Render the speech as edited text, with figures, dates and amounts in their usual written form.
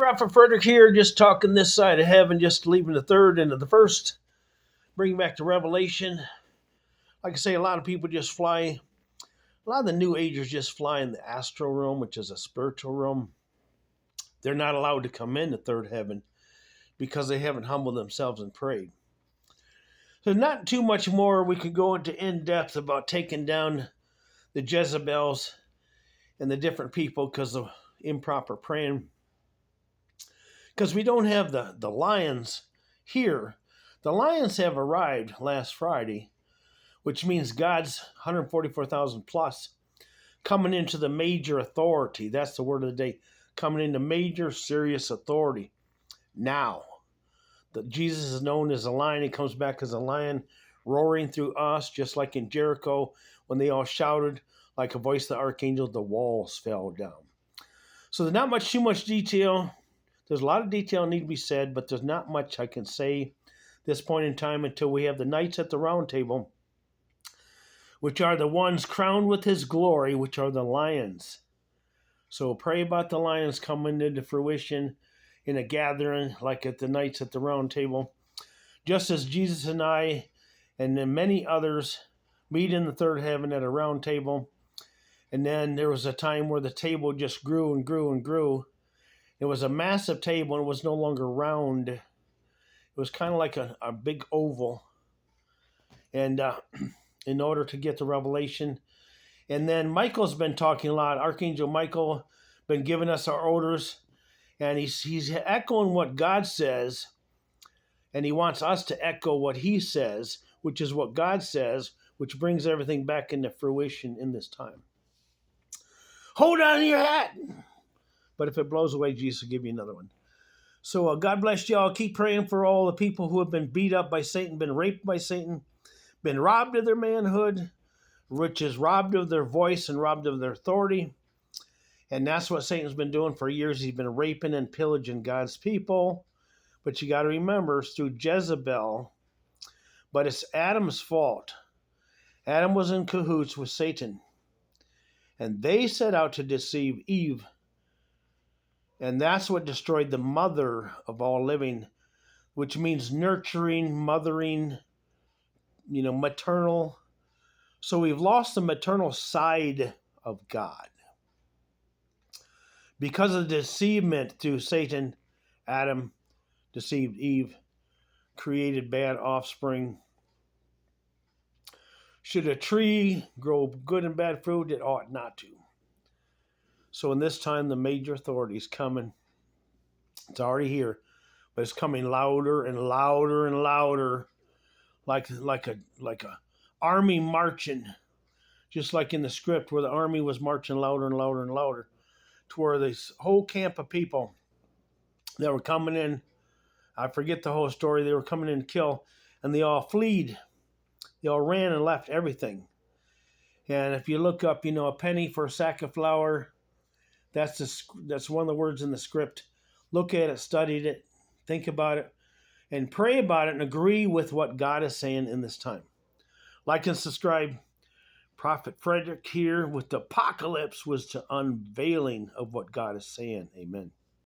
Prophet Frederick here, just talking this side of heaven, just leaving the third into the first, bringing back the revelation. Like I say, a lot of people just fly, a lot of the New Agers just fly in the astral realm, which is a spiritual realm. They're not allowed to come in the third heaven because they haven't humbled themselves and prayed. So not too much more. We could go into in-depth about taking down the Jezebels and the different people because of improper praying. Because we don't have the lions here. The lions have arrived last Friday, which means God's 144,000 plus coming into the major authority. That's the word of the day. Coming into major serious authority. Now, that Jesus is known as a lion. He comes back as a lion, roaring through us, just like in Jericho, when they all shouted like a voice of the archangel, the walls fell down. So there's not too much detail. There's a lot of detail need to be said, but there's not much I can say at this point in time until we have the knights at the round table, which are the ones crowned with his glory, which are the lions. So pray about the lions coming into fruition in a gathering like at the knights at the round table, just as Jesus and I and then many others meet in the third heaven at a round table. And then there was a time where the table just grew and grew and grew. It was a massive table and it was no longer round. It was kind of like a big oval. And in order to get the revelation. And then Michael's been talking a lot. Archangel Michael been giving us our orders. And he's echoing what God says. And he wants us to echo what he says, which is what God says, which brings everything back into fruition in this time. Hold on to your hat. But if it blows away, Jesus will give you another one. So God bless y'all. Keep praying for all the people who have been beat up by Satan, been raped by Satan, been robbed of their manhood, which is robbed of their voice and robbed of their authority. And that's what Satan's been doing for years. He's been raping and pillaging God's people. But you got to remember, it's through Jezebel. But it's Adam's fault. Adam was in cahoots with Satan. And they set out to deceive Eve. And that's what destroyed the mother of all living, which means nurturing, mothering, maternal. So we've lost the maternal side of God. Because of the deceivement through Satan, Adam deceived Eve, created bad offspring. Should a tree grow good and bad fruit? It ought not to. So in this time, the major authority is coming. It's already here, but it's coming louder and louder and louder, like a army marching, just like in the script where the army was marching louder and louder and louder, to where this whole camp of people that were coming in, I forget the whole story, they were coming in to kill, and they all fled. They all ran and left everything. And if you look up, a penny for a sack of flour, that's one of the words in the script. Look at it, study it, think about it, and pray about it and agree with what God is saying in this time. Like and subscribe. Prophet Frederick here with the Apocalypse was to unveiling of what God is saying. Amen.